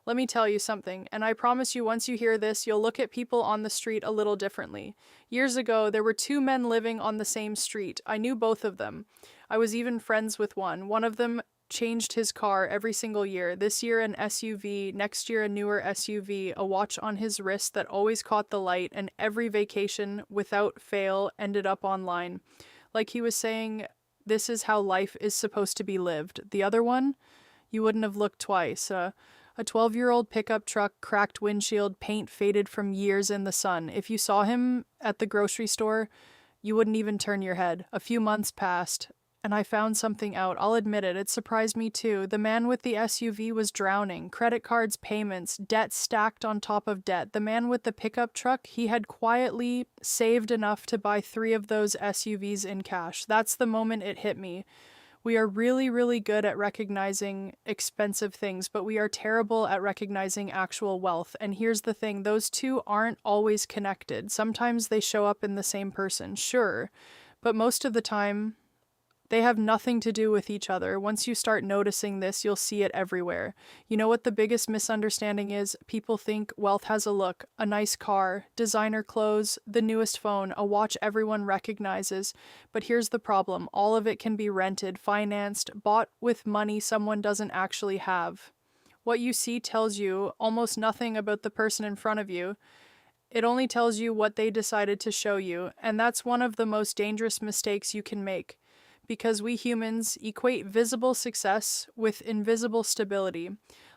Let me tell you something, and I promise you once you hear this, you'll look at people on the street a little differently. Years ago, there were two men living on the same street. I knew both of them. I was even friends with one. One of them changed his car every single year. This year, an SUV, next year, a newer SUV, a watch on his wrist that always caught the light, and every vacation, without fail, ended up online. Like he was saying, this is how life is supposed to be lived. The other one, you wouldn't have looked twice. A 12-year-old pickup truck, cracked windshield, paint faded from years in the sun. If you saw him at the grocery store, you wouldn't even turn your head. A few months passed, and I found something out. I'll admit it, it surprised me too. The man with the SUV was drowning. Credit cards, payments, debt stacked on top of debt. The man with the pickup truck, he had quietly saved enough to buy 3 of those SUVs in cash. That's the moment it hit me. We are really, really good at recognizing expensive things, but we are terrible at recognizing actual wealth. And here's the thing, those two aren't always connected. Sometimes they show up in the same person, sure, but most of the time, they have nothing to do with each other. Once you start noticing this, you'll see it everywhere. You know what the biggest misunderstanding is? People think wealth has a look, a nice car, designer clothes, the newest phone, a watch everyone recognizes. But here's the problem. All of it can be rented, financed, bought with money someone doesn't actually have. What you see tells you almost nothing about the person in front of you. It only tells you what they decided to show you, and that's one of the most dangerous mistakes you can make. Because we humans equate visible success with invisible stability.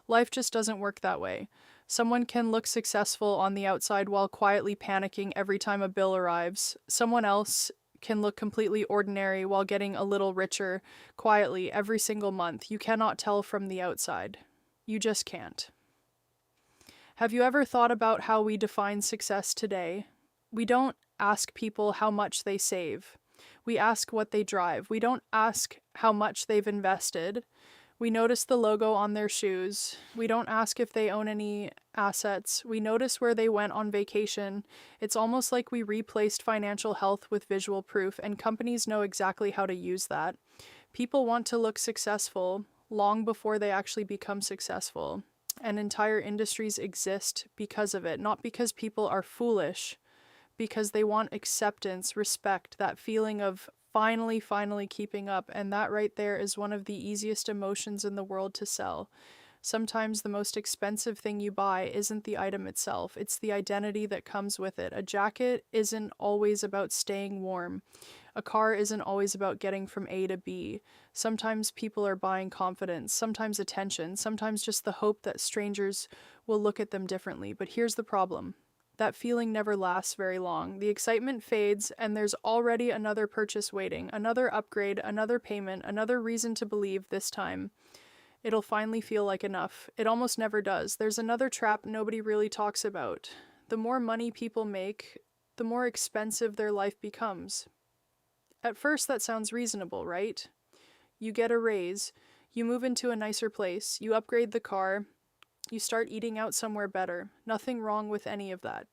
Life just doesn't work that way. Someone can look successful on the outside while quietly panicking every time a bill arrives. Someone else can look completely ordinary while getting a little richer quietly every single month. You cannot tell from the outside. You just can't. Have you ever thought about how we define success today? We don't ask people how much they save. We ask what they drive. We don't ask how much they've invested. We notice the logo on their shoes. We don't ask if they own any assets. We notice where they went on vacation. It's almost like we replaced financial health with visual proof, and companies know exactly how to use that. People want to look successful long before they actually become successful, and entire industries exist because of it, not because people are foolish, because they want acceptance, respect, that feeling of finally keeping up. And that right there is one of the easiest emotions in the world to sell. Sometimes the most expensive thing you buy isn't the item itself, it's the identity that comes with it. A jacket isn't always about staying warm. A car isn't always about getting from A to B. Sometimes people are buying confidence, sometimes attention, sometimes just the hope that strangers will look at them differently. But here's the problem. That feeling never lasts very long. The excitement fades, and there's already another purchase waiting, another upgrade, another payment, another reason to believe this time it'll finally feel like enough. It almost never does. There's another trap nobody really talks about. The more money people make, the more expensive their life becomes. At first, that sounds reasonable, right? You get a raise, you move into a nicer place, you upgrade the car, you start eating out somewhere better. Nothing wrong with any of that.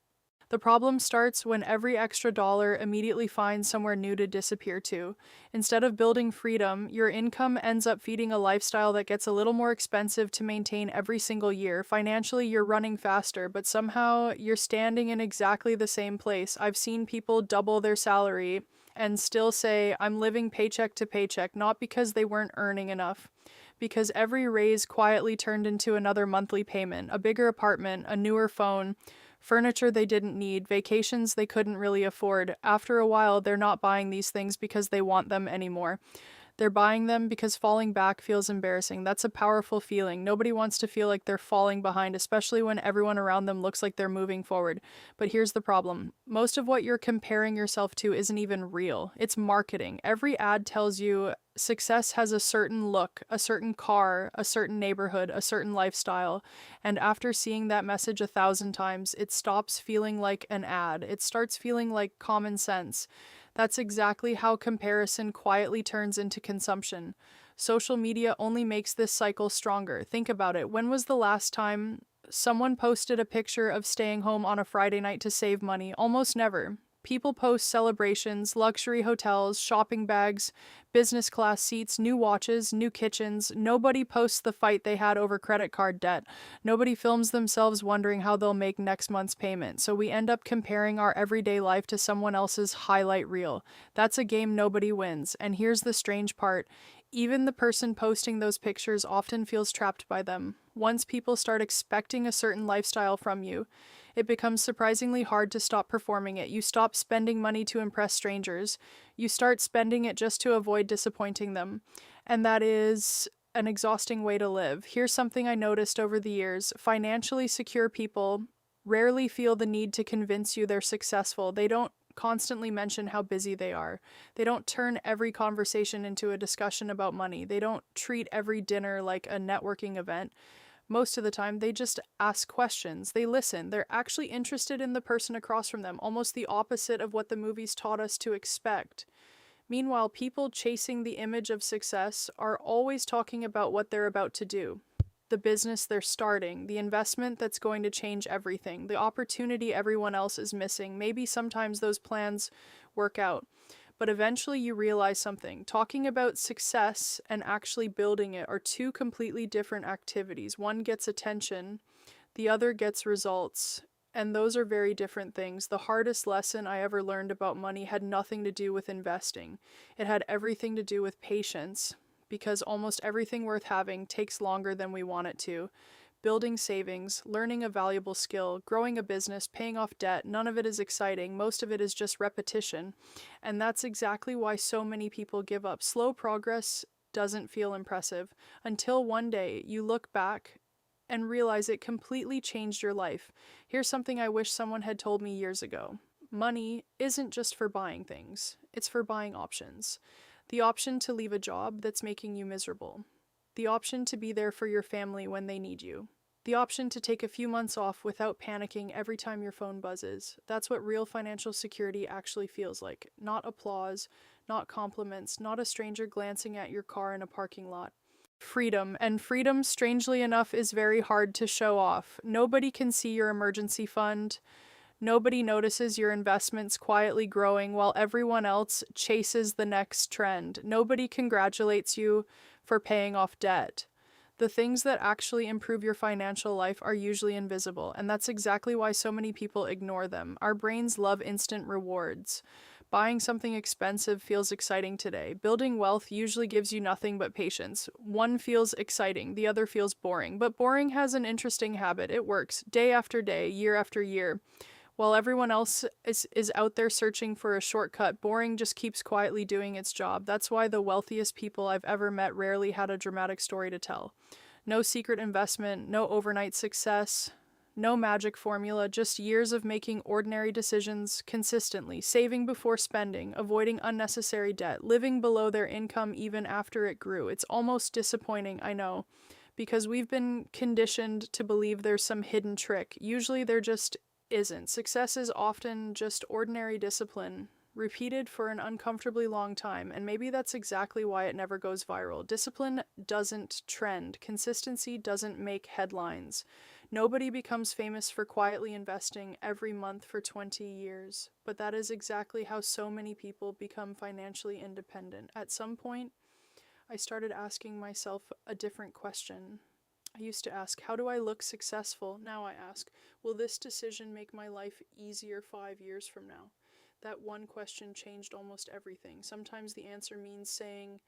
The problem starts when every extra dollar immediately finds somewhere new to disappear to. Instead of building freedom, your income ends up feeding a lifestyle that gets a little more expensive to maintain every single year. Financially, you're running faster, but somehow you're standing in exactly the same place. I've seen people double their salary and still say, I'm living paycheck to paycheck, not because they weren't earning enough, because every raise quietly turned into another monthly payment, a bigger apartment, a newer phone, furniture they didn't need, vacations they couldn't really afford. After a while, they're not buying these things because they want them anymore. They're buying them because falling back feels embarrassing. That's a powerful feeling. Nobody wants to feel like they're falling behind, especially when everyone around them looks like they're moving forward. But here's the problem. Most of what you're comparing yourself to isn't even real. It's marketing. Every ad tells you success has a certain look, a certain car, a certain neighborhood, a certain lifestyle. And after seeing that message 1,000 times, it stops feeling like an ad. It starts feeling like common sense. That's exactly how comparison quietly turns into consumption. Social media only makes this cycle stronger. Think about it. When was the last time someone posted a picture of staying home on a Friday night to save money? Almost never. People post celebrations, luxury hotels, shopping bags, business class seats, new watches, new kitchens. Nobody posts the fight they had over credit card debt. Nobody films themselves wondering how they'll make next month's payment. So we end up comparing our everyday life to someone else's highlight reel. That's a game nobody wins. And here's the strange part. Even the person posting those pictures often feels trapped by them. Once people start expecting a certain lifestyle from you, it becomes surprisingly hard to stop performing it. You stop spending money to impress strangers. You start spending it just to avoid disappointing them. And that is an exhausting way to live. Here's something I noticed over the years. Financially secure people rarely feel the need to convince you they're successful. They don't constantly mention how busy they are. They don't turn every conversation into a discussion about money. They don't treat every dinner like a networking event. Most of the time, they just ask questions. They listen. They're actually interested in the person across from them, almost the opposite of what the movies taught us to expect. Meanwhile, people chasing the image of success are always talking about what they're about to do, the business they're starting, the investment that's going to change everything, the opportunity everyone else is missing. Maybe sometimes those plans work out. But eventually you realize something. Talking about success and actually building it are two completely different activities. One gets attention, the other gets results. And those are very different things. The hardest lesson I ever learned about money had nothing to do with investing. It had everything to do with patience, because almost everything worth having takes longer than we want it to. Building savings, learning a valuable skill, growing a business, paying off debt, none of it is exciting. Most of it is just repetition. And that's exactly why so many people give up. Slow progress doesn't feel impressive until one day you look back and realize it completely changed your life. Here's something I wish someone had told me years ago. Money isn't just for buying things, it's for buying options. The option to leave a job that's making you miserable. The option to be there for your family when they need you. The option to take a few months off without panicking every time your phone buzzes. That's what real financial security actually feels like. Not applause, not compliments, not a stranger glancing at your car in a parking lot. Freedom. And freedom, strangely enough, is very hard to show off. Nobody can see your emergency fund. Nobody notices your investments quietly growing while everyone else chases the next trend. Nobody congratulates you for paying off debt. The things that actually improve your financial life are usually invisible, and that's exactly why so many people ignore them. Our brains love instant rewards. Buying something expensive feels exciting today. Building wealth usually gives you nothing but patience. One feels exciting, the other feels boring. But boring has an interesting habit. It works day after day, year after year. While everyone else is out there searching for a shortcut, boring just keeps quietly doing its job. That's why the wealthiest people I've ever met rarely had a dramatic story to tell. No secret investment, no overnight success, no magic formula, just years of making ordinary decisions consistently, saving before spending, avoiding unnecessary debt, living below their income even after it grew. It's almost disappointing, I know, because we've been conditioned to believe there's some hidden trick. Usually there just isn't. Success is often just ordinary discipline, repeated for an uncomfortably long time, and maybe that's exactly why it never goes viral. Discipline doesn't trend. Consistency doesn't make headlines. Nobody becomes famous for quietly investing every month for 20 years, but that is exactly how so many people become financially independent. At some point, I started asking myself a different question. I used to ask, how do I look successful? Now I ask, will this decision make my life easier 5 years from now? That one question changed almost everything. Sometimes the answer means saying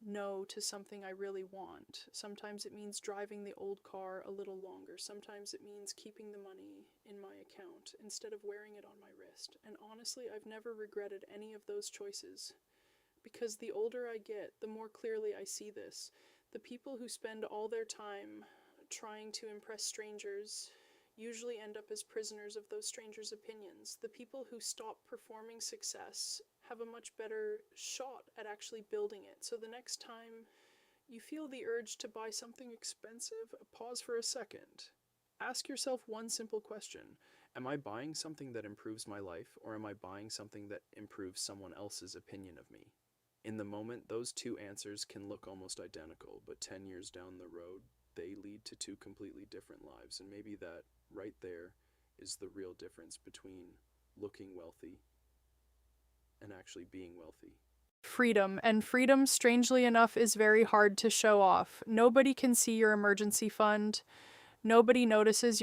no to something I really want. Sometimes it means driving the old car a little longer. Sometimes it means keeping the money in my account instead of wearing it on my wrist. And honestly, I've never regretted any of those choices. Because the older I get, the more clearly I see this. The people who spend all their time trying to impress strangers usually end up as prisoners of those strangers' opinions. The people who stop performing success have a much better shot at actually building it. So the next time you feel the urge to buy something expensive, pause for a second. Ask yourself one simple question. Am I buying something that improves my life, or am I buying something that improves someone else's opinion of me? In the moment, those two answers can look almost identical, but 10 years down the road, they lead to two completely different lives. And maybe that right there is the real difference between looking wealthy and actually being wealthy. Freedom, and freedom, strangely enough, is very hard to show off. Nobody can see your emergency fund. Nobody notices